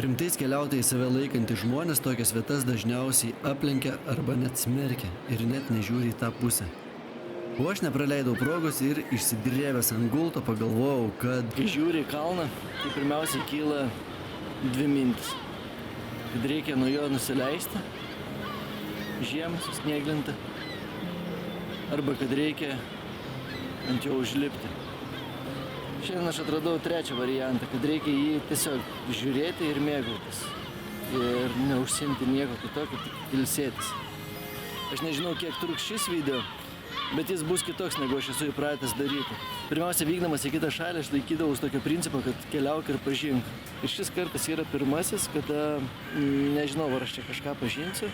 Rimtais keliautojais save laikantys žmonės tokias vietas dažniausiai aplenkia arba net smerkia ir net nežiūri į tą pusę. O aš nepraleidau progos ir išsidrėvęs ant gulto pagalvojau, kad kai žiūri į kalną, tai pirmiausia kyla dvi mintis. Kad reikia nuo jo nusileisti, žiemą susnieglinti, arba kad reikia ant jo užlipti. Šiandien aš atradau trečią variantą, kad reikia jį tiesiog žiūrėti ir mėgautis. Ir neužsiimti nieko kitokio, tik ilsėtis. Aš nežinau, kiek truks šis video, bet jis bus kitoks, negu aš esu įpratęs daryti. Pirmiausia, vykdamas į kitą šalį, aš laikydavau tokio principo, kad keliauk ir pažink. Ir šis kartas yra pirmasis, kada nežinau, ar aš čia kažką pažinsiu,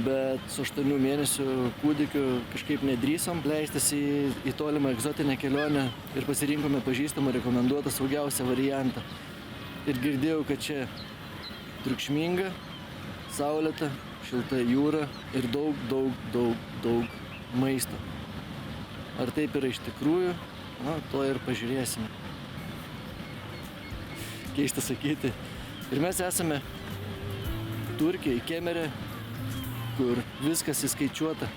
bet su 8 mėnesių kūdikiu kažkaip nedrįsom leistis į tolimą egzotinę kelionę ir pasirinkome pažįstamą rekomenduotą saugiausią variantą. Ir girdėjau, kad čia triukšminga, saulėta, šilta jūra ir daug maisto. Ar taip yra iš tikrųjų? To ir pažiūrėsime. Keista sakyti. Ir mes esame Turkijoje, Kemere, kur viskas įskaičiuota.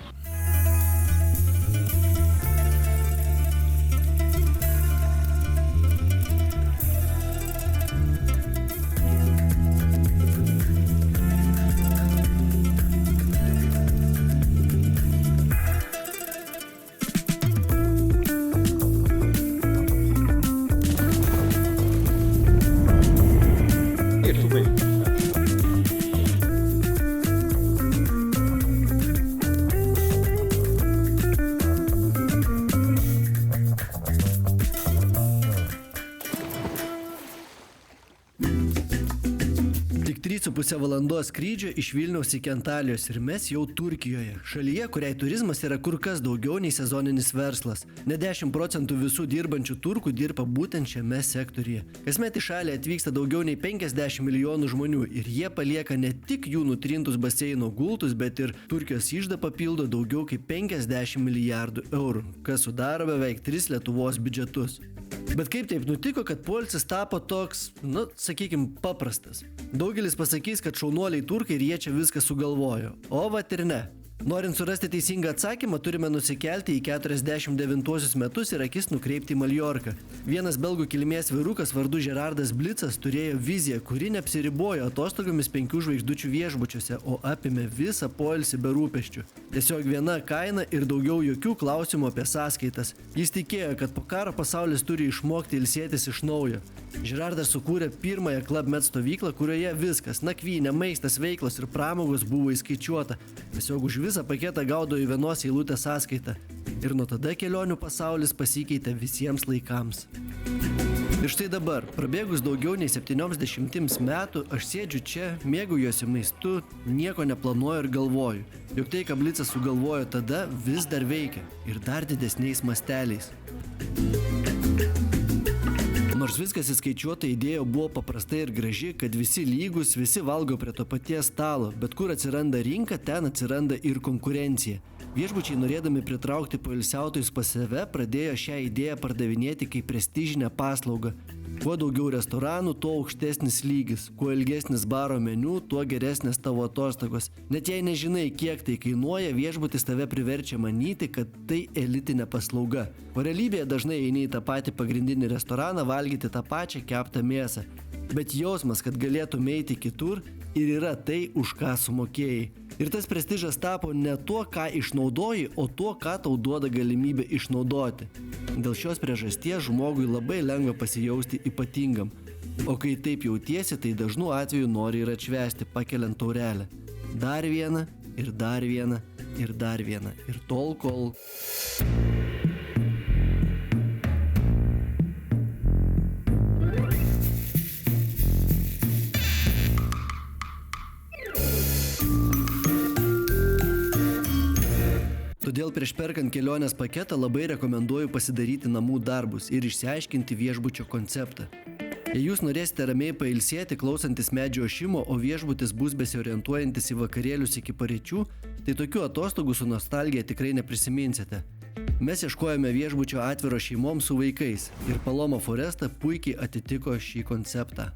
Tik 3,5 valandos skrydžio iš Vilniaus iki Antalijos ir mes jau Turkijoje. Šalyje, kuriai turizmas yra kur kas daugiau nei sezoninis verslas. Ne 10% visų dirbančių turkų dirba būtent šiame sektoriuje. Kasmet į šalį atvyksta daugiau nei 50 milijonų žmonių ir jie palieka ne tik jų nutrintus baseino gultus, bet ir Turkijos iždą papildo daugiau kaip 50 milijardų eurų, kas sudaro beveik 3 Lietuvos biudžetus. Bet kaip taip nutiko, kad poilsis tapo toks, sakykim, paprastas? Daugelis pasakys, kad šaunuoliai turkai ir jie čia viską sugalvojo. O vat ir ne. Norint surasti teisingą atsakymą, turime nusikelti į 49 metus ir akis nukreipti į Maljorką. Vienas belgų kilmės vyrukas vardu Gerardas Blicas turėjo viziją, kuri neapsiribojo atostogomis 5 žvaigždučių viešbučiuose, o apėmė visą poilsį be rūpesčių. Tiesiog viena kaina ir daugiau jokių klausimų apie sąskaitas. Jis tikėjo, kad po karo pasaulis turi išmokti ilsėtis iš naujo. Gerardas sukūrė pirmąją Club Med stovyklą, kurioje viskas – nakvynė, maistas, veiklos ir pramogos buvo įskaičiuota. Tiesiog už visą paketą gaudo į vienos eilutės sąskaitą. Ir nuo tada kelionių pasaulis pasikeitė visiems laikams. Ir štai dabar, prabėgus daugiau nei 70 metų, aš sėdžiu čia, mėgaujuosi maistu, nieko neplanuoju ir galvoju, jog tai, ką Blicas sugalvojo tada, vis dar veikia ir dar didesniais masteliais. Nors viskas įskaičiuota, idėja buvo paprasta ir graži, kad visi lygus, visi valgo prie to paties stalo, bet kur atsiranda rinka, ten atsiranda ir konkurencija. Viešbučiai, norėdami pritraukti poilsiautojus pas save, pradėjo šią idėją pardavinėti kaip prestižinę paslaugą. Kuo daugiau restoranų, tuo aukštesnis lygis. Kuo ilgesnis baro meniu, tuo geresnės tavo atostogos. Net jei nežinai, kiek tai kainuoja, viešbutis tave priverčia manyti, kad tai elitinė paslauga. O realybėje dažnai eini į tą patį pagrindinį restoraną valgyti tą pačią keptą mėsą. Bet jausmas, kad galėtum eiti kitur, ir yra tai, už ką sumokėjai. Ir tas prestižas tapo ne tuo, ką išnaudoji, o tuo, ką tau duoda galimybę išnaudoti. Dėl šios priežasties žmogui labai lengva pasijausti ypatingam. O kai taip jautiesi, tai dažnu atveju nori ir atšvęsti, pakeliant taurelę. Dar vieną, ir dar vieną, ir dar vieną. Ir tol, kol... Todėl prieš perkant kelionės paketą labai rekomenduoju pasidaryti namų darbus ir išsiaiškinti viešbučio konceptą. Jei jūs norėsite ramiai pailsėti, klausantis medžio ošimo, o viešbutis bus besiorientuojantis į vakarėlius iki paryčių, tai tokių atostogų su nostalgija tikrai neprisiminsite. Mes ieškojome viešbučio atviro šeimoms su vaikais ir Paloma Foresta puikiai atitiko šį konceptą.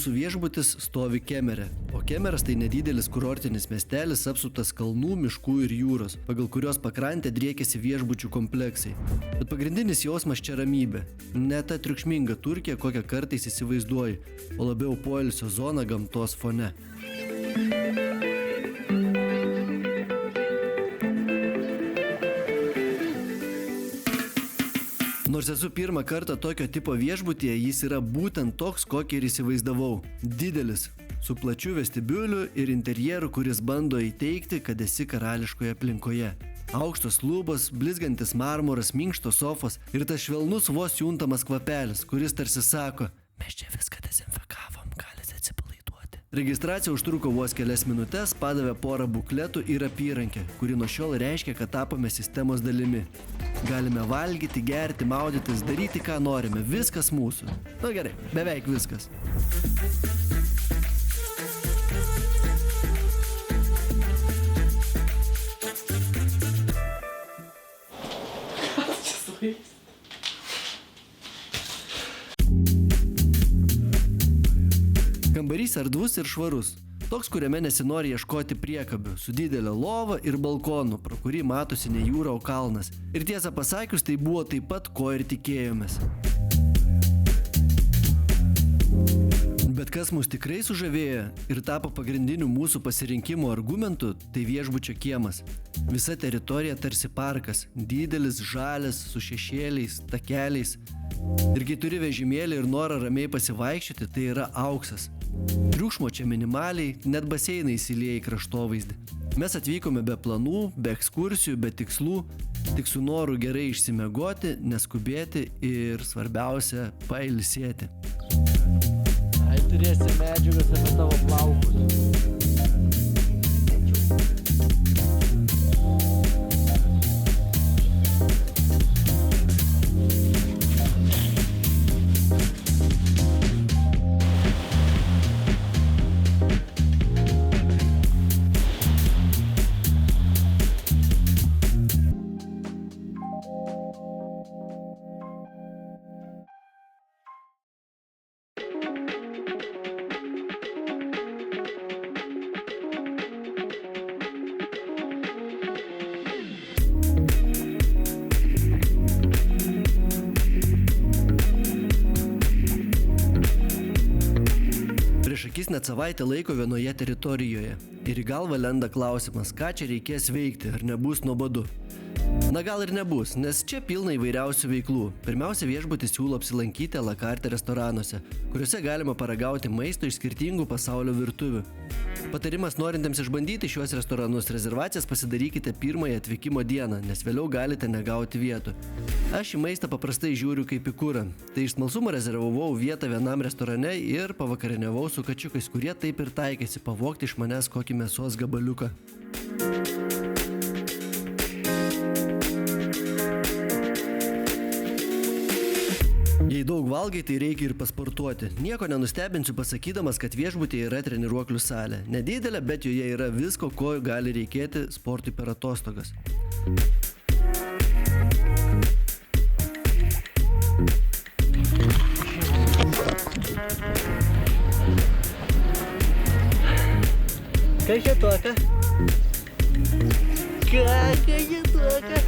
mūsų viešbutis stovi Kemere, o Kemeras tai nedidelis kurortinis miestelis apsuptas kalnų, miškų ir jūros, pagal kurios pakrantę driekiasi viešbučių kompleksai. Bet pagrindinis jausmas čia ramybė. Ne ta triukšminga Turkija, kokią kartais įsivaizduoji, o labiau poilsio zona gamtos fone. Nors esu pirmą kartą tokio tipo viešbutyje, jis yra būtent toks, kokį ir įsivaizdavau. Didelis, su plačiu vestibiuliu ir interjeru, kuris bando įteikti, kad esi karališkoje aplinkoje. Aukštos lubos, blizgantis marmuras, minkštos sofos ir tas švelnus vos juntamas kvapelis, kuris tarsi sako, mes čia viską dezinfekavom, galite atsipalaiduoti. Registracija užtruko vos kelias minutes, padavė porą bukletų ir apyrankę, kuri nuo šiol reiškia, kad tapome sistemos dalimi. Galime valgyti, gerti, maudytis, daryti ką norime, viskas mūsų. Na gerai, beveik viskas. Kambarys erdvus ir švarus. Toks, kuriame nesinori ieškoti priekabių, su didelė lova ir balkonu, pro kurį matosi ne jūra, o kalnas. Ir tiesą pasakius, tai buvo taip pat, ko ir tikėjomės. Bet kas mus tikrai sužavėjo ir tapo pagrindiniu mūsų pasirinkimo argumentu, tai viešbučio kiemas. Visa teritorija tarsi parkas, didelis, žalias, su šešėliais, takeliais. Ir kai turi vežimėlį ir norą ramiai pasivaikščioti, tai yra auksas. Triukšmo čia minimaliai, net baseinai įsilieja į kraštovaizdį. Mes atvykome be planų, be ekskursijų, be tikslų, tik su noru gerai išsimiegoti, neskubėti ir svarbiausia, pailsėti. Ai, turėsi medžiagas apie tavo plaukus. Prieš akis net savaitę laiko vienoje teritorijoje. Ir į galvą lenda klausimas, ką čia reikės veikti, ar nebus nuobodu. Na gal ir nebus, nes čia pilna įvairiausių veiklų. Pirmiausia, viešbutis siūlo apsilankyti à la carte restoranuose, kuriuose galima paragauti maisto iš skirtingų pasaulio virtuvių. Patarimas norintiems išbandyti šiuos restoranus, rezervacijas pasidarykite pirmąją atvykimo dieną, nes vėliau galite negauti vietų. Aš į maistą paprastai žiūriu kaip į kurą. Tai iš smalsumo rezervavau vietą vienam restorane ir pavakarieniavau su kačiukais, kurie taip ir taikėsi pavogti iš manęs kokį mėsos gabaliuką. Jei daug valgai, tai reikia ir pasportuoti. Nieko nenustebinsiu pasakydamas, kad viešbutyje yra treniruoklių salė. Nedidelė, bet joje yra visko, ko gali reikėti sportui per atostogas. Kas čia tokia? Kas čia tokia?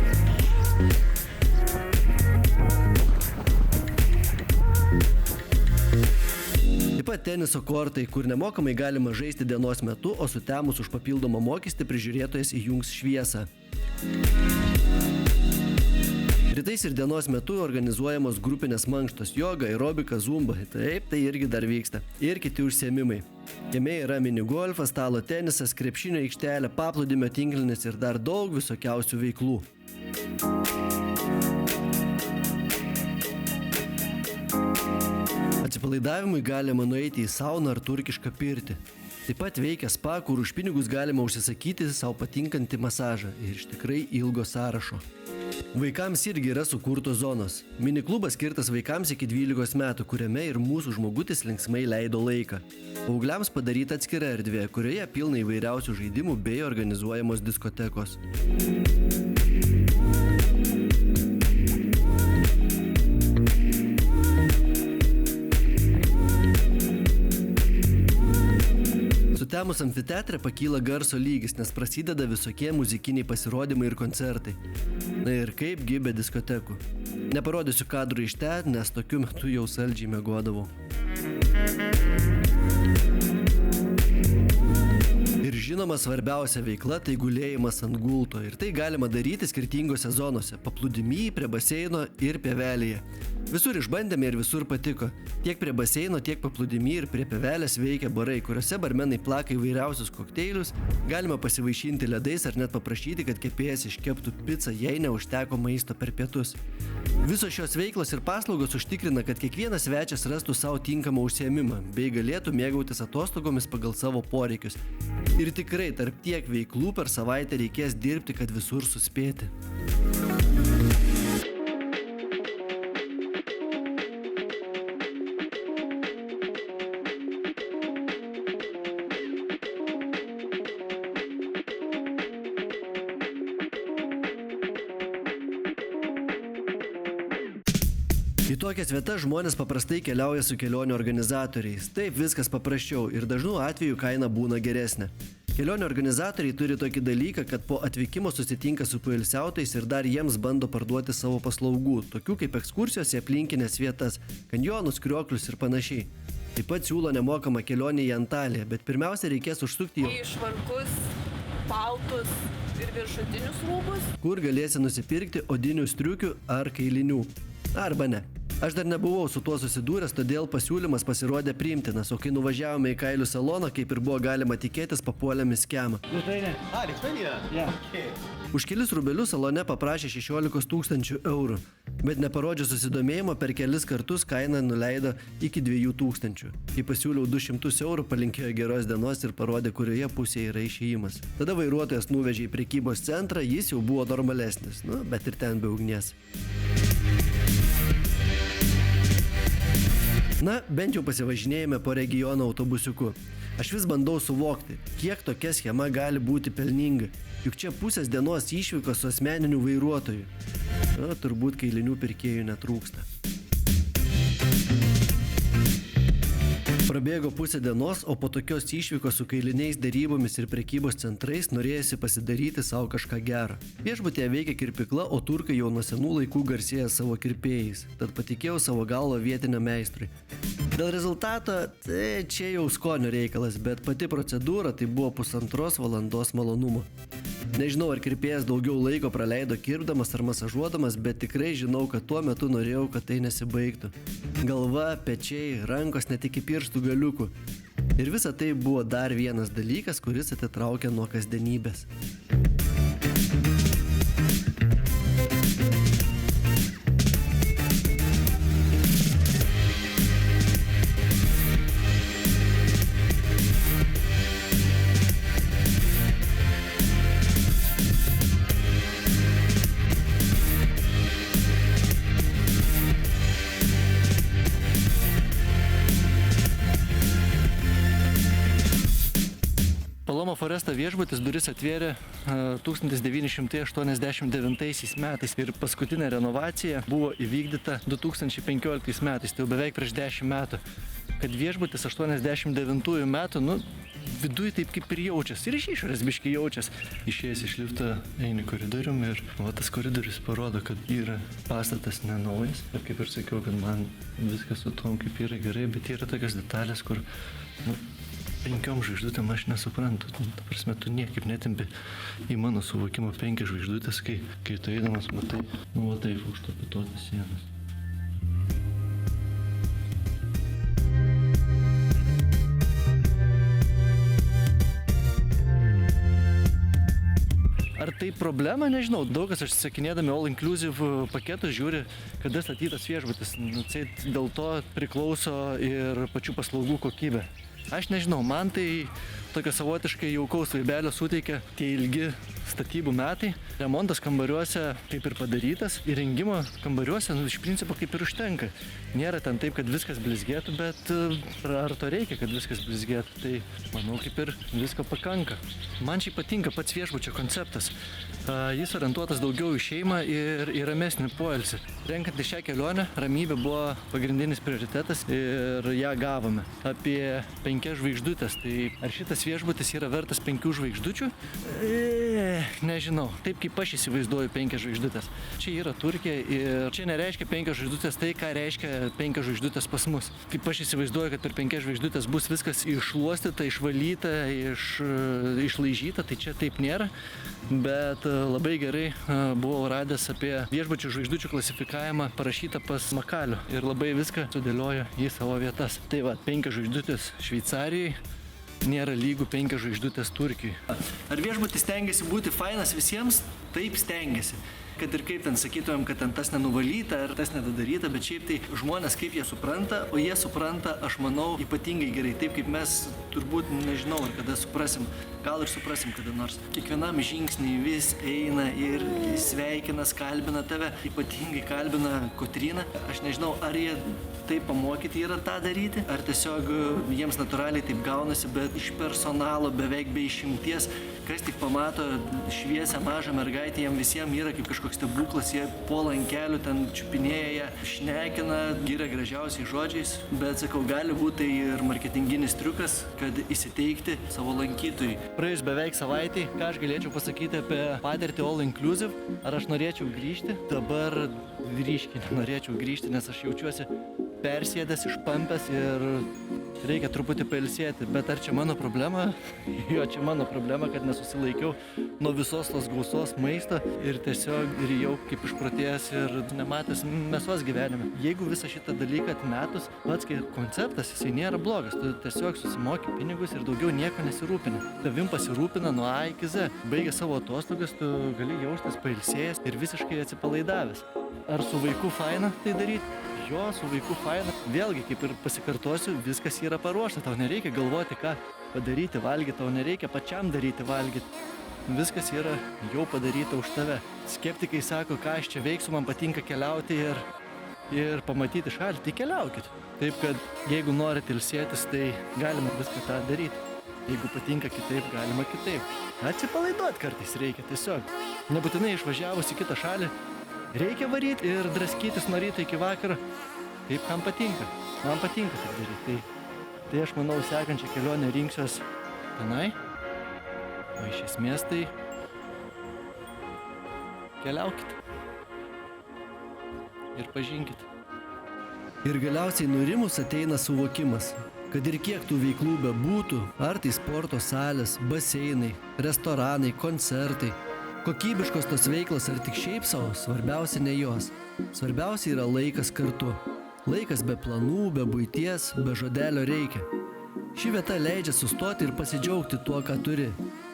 Taip pat teniso kortai, kur nemokamai galima žaisti dienos metu, o sutemus už papildomą mokestį prižiūrėtojas įjungs šviesą. Rytais ir dienos metu organizuojamos grupinės mankštos, joga, aerobika, zumba. Taip, tai irgi dar vyksta. Ir kiti užsiėmimai. Jame yra minigolfas, stalo tenisas, krepšinio aikštelė, paplūdimio tinklinis ir dar daug visokiausių veiklų. Atsipalaidavimui galima nueiti į sauną ar turkišką pirtį. Taip pat veikia spa, kur už pinigus galima užsisakyti savo patinkantį masažą ir iš tikrai ilgo sąrašo. Vaikams irgi yra sukurtos zonos. Miniklubas skirtas vaikams iki 12 metų, kuriame ir mūsų žmogutis linksmai leido laiką. Paaugliams padaryta atskira erdvė, kurioje pilna įvairiausių žaidimų bei organizuojamos diskotekos. Sutemus amfiteatre pakyla garso lygis, nes prasideda visokie muzikiniai pasirodymai ir koncertai. Na ir kaipgi be diskotekų. Neparodysiu kadrų iš ten, nes tokiu metu jau saldžiai miegodavau. Ir žinoma, svarbiausia veikla tai gulėjimas ant gulto. Ir tai galima daryti skirtingose zonose – paplūdimy, prie baseino ir pievelėje. Visur išbandėme ir visur patiko. Tiek prie baseino, tiek paplūdimy ir prie pievelės veikia barai, kuriuose barmenai plaka įvairiausius kokteilius, galima pasivaišinti ledais ar net paprašyti, kad kepėjas iškeptų pizzą, jei neužteko maisto per pietus. Visos šios veiklos ir paslaugos užtikrina, kad kiekvienas svečias rastų savo tinkamą užsiėmimą, bei galėtų mėgautis atostogomis pagal savo poreikius. Ir tikrai tarp tiek veiklų per savaitę reikės dirbti, kad visur suspėti. Į tokias vietas žmonės paprastai keliauja su kelionių organizatoriais. Taip viskas paprasčiau ir dažnu atveju kaina būna geresnė. Kelionių organizatoriai turi tokį dalyką, kad po atvykimo susitinka su poilsiautojais ir dar jiems bando parduoti savo paslaugų, tokių kaip ekskursijos į aplinkinės vietas, kanjonus, krioklius ir panašiai. Taip pat siūlo nemokamą kelionę į Antaliją, bet pirmiausia reikės užsukti į švarkus, paltus ir viršutinius rūbus, kur galėsi nusipirkti odinių striukių ar kailinių. Arba ne. Aš dar nebuvau su tuo susidūręs, todėl pasiūlymas pasirodė priimtinas, o kai nuvažiavome į kailių saloną, kaip ir buvo galima tikėtis, papuolėme į skemą. Už kelis rubelius salone paprašė 16 000 eurų, bet neparodžius susidomėjimo per kelis kartus kainą nuleido iki 2 000. Kai pasiūliau 200 eurų, palinkėjo geros dienos ir parodė, kurioje pusėje yra išėjimas. Tada vairuotojas nuvežė į prekybos centrą, jis jau buvo normalesnis, bet ir ten be ugnies. Na, bent jau pasivažinėjame po regiono autobusiuku. Aš vis bandau suvokti, kiek tokia schema gali būti pelninga. Juk čia pusės dienos išvykos su asmeniniu vairuotoju. Turbūt kailinių pirkėjų netrūksta. Prabėgo pusę dienos, o po tokios išvykos su kailiniais derybomis ir prekybos centrais norėjosi pasidaryti savo kažką gerą. Viešbutyje veikia kirpykla, o turkai jau nuo senų laikų garsėja savo kirpėjais, tad patikėjau savo galvą vietiniam meistrui. Dėl rezultato, tai čia jau skonio reikalas, bet pati procedūra tai buvo 1,5 valandos malonumo. Nežinau, ar kirpėjas daugiau laiko praleido kirpdamas ar masažuodamas, bet tikrai žinau, kad tuo metu norėjau, kad tai nesibaigtų. Galva, pečiai, rankos net iki pirštų galiukų. Ir visa tai buvo dar vienas dalykas, kuris atitraukė nuo kasdienybės. Palomo Foresto viešbutis duris atvėrė 1989 metais ir paskutinė renovacija buvo įvykdyta 2015 metais, tai jau beveik prieš 10 metų. Kad viešbutis 89 metų, viduj taip kaip ir jaučias, ir iš išorės biškai jaučias. Išėjęs iš lifto eini koridorium ir tas koridorius parodo, kad yra pastatas nenaujas. Ir kaip ir sakiau, kad man viskas su tom kaip yra gerai, bet yra tokios detalės, kur 5 žvaigždutėm aš nesuprantu. Ta prasme, tu niekaip netimpi į mano suvokimą 5 žvaigždutės, kai tu eidamas matai, taip užtapituotas sienas. Ar tai problema, nežinau. Daug kas užsisakinėdami all inclusive paketus žiūri, kada statytas viešbutis. Dėl to priklauso ir pačių paslaugų kokybė. Aš nežinau, man tai tokio savotiškai jaukaus vaibelio suteikia tie ilgi statybų metai. Remontas kambariuose kaip ir padarytas, įrengimo kambariuose iš principo kaip ir užtenka. Nėra ten taip, kad viskas blizgėtų, bet ar to reikia, kad viskas blizgėtų, tai manau kaip ir visko pakanka. Man šiaip patinka pats viešbučio konceptas. Jis orientuotas daugiau į šeimą ir į ramesnį poilsį. Renkant šią kelionę, ramybė buvo pagrindinis prioritetas ir ją gavome. Apie 5 žvaigždutės. Tai ar šitas viešbutis yra vertas 5 žvaigždučių? Nežinau. Taip kaip aš įsivaizduoju 5 žvaigždutės. Čia yra Turkija ir čia nereiškia 5 žvaigždutės tai, ką reiškia 5 žvaigždutės pas mus. Kaip aš įsivaizduoju, kad per 5 žvaigždutės bus viskas iššluostyta, išvalyta, išlaižyta, tai čia taip nėra. Bet labai gerai buvau radęs apie viešbučių žvaigždučių klasifikavimą parašytą pas Makalių ir labai viską sudėliojo į savo vietas. Tai va, 5 žvaigždutės Šveicarijai nėra lygų 5 žvaigždutės Turkijai. Ar viešbutis stengiasi būti fainas visiems? Taip stengiasi. Kad ir kaip ten sakytumėm, kad ten tas nenuvalyta ar tas nedadaryta, bet šiaip tai žmonės kaip jie supranta, o jie supranta, aš manau, ypatingai gerai. Taip kaip mes turbūt nežinau, ar kada suprasim, gal ir suprasim kada nors. Kiekvienam žingsnį vis eina ir sveikina, kalbina tave, ypatingai kalbina Kotryną. Aš nežinau, ar jie taip pamokyti yra tą daryti, ar tiesiog jiems natūraliai taip gaunasi, bet iš personalo beveik be išimties, kas tik pamato šviesę mažą mergaitę, jiem visiems yra kaip kažkoks stebuklas, jie puola ant kelių, ten čiupinėja ją, šnekina, giria gražiausiais žodžiais, bet sakau, gali būti tai ir marketinginis triukas, kad įsiteikti savo lankytojui. Praėjus beveik savaitį, ką aš galėčiau pasakyti apie patirtį all inclusive, ar aš norėčiau grįžti? Dabar norėčiau grįžti, nes aš jaučiuosi persėdęs, išpampęs ir reikia truputį pailsėti, bet ar čia mano problema? Jo, čia mano problema, kad nesusilaikiau nuo visos tos gausos maisto ir tiesiog rijau kaip išprotėjęs ir nematęs mėsos gyvenime. Jeigu visą šitą dalyką atmetus, pats kaip konceptas, jisai nėra blogas, tu tiesiog susimoki pinigus ir daugiau nieko nesirūpini. Tavim pasirūpina nuo A iki Z. Baigę savo atostogas, tu gali jaustis pailsėjęs ir visiškai atsipalaidavęs. Ar su vaiku faina tai daryti? Jo, su vaiku faina. Vėlgi, kaip ir pasikartosiu, viskas yra paruošta. Tau nereikia galvoti, ką padaryti valgyti, tau nereikia pačiam daryti valgyti. Viskas yra jau padaryta už tave. Skeptikai sako, ką aš čia veiksiu, man patinka keliauti ir pamatyti šalį. Tai keliaukit. Taip, kad jeigu norit ilsėtis, tai galima viską tą daryti. Jeigu patinka kitaip, galima kitaip. Atsipalaiduot kartais reikia tiesiog. Nebūtinai išvažiavus į kitą šalį. Reikia varyti ir draskytis nuo ryto iki vakaro, kaip kam patinka. Man patinka taip daryti. Tai aš manau, sekančią kelionę rinksiuos tenai, o iš esmės tai keliaukit ir pažinkit. Ir galiausiai nurimus ateina suvokimas, kad ir kiek tų veiklų bebūtų, ar tai sporto salės, baseinai, restoranai, koncertai, kokybiškos tos veiklos ar tik šiaip savo, svarbiausia ne jos. Svarbiausia yra laikas kartu. Laikas be planų, be buities, be žodelio reikia. Ši vieta leidžia sustoti ir pasidžiaugti tuo, ką turi.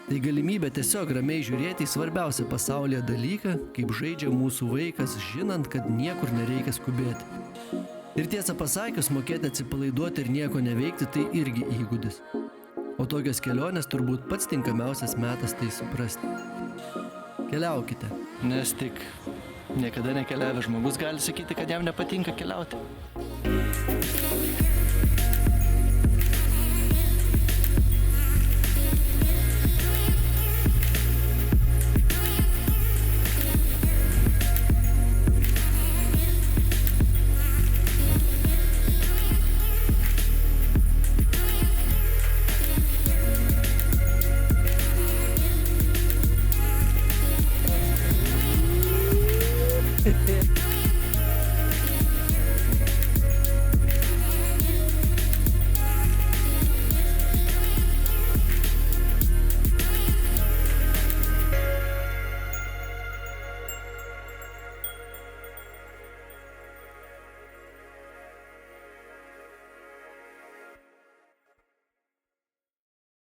Tai galimybė tiesiog ramiai žiūrėti į svarbiausią pasaulyje dalyką, kaip žaidžia mūsų vaikas, žinant, kad niekur nereikia skubėti. Ir tiesą pasakius, mokėti atsipalaiduoti ir nieko neveikti, tai irgi įgūdis. O tokios kelionės turbūt pats tinkamiausias metas tai suprasti. Keliaukite, nes tik niekada nekeliavęs žmogus gali sakyti, kad jam nepatinka keliauti.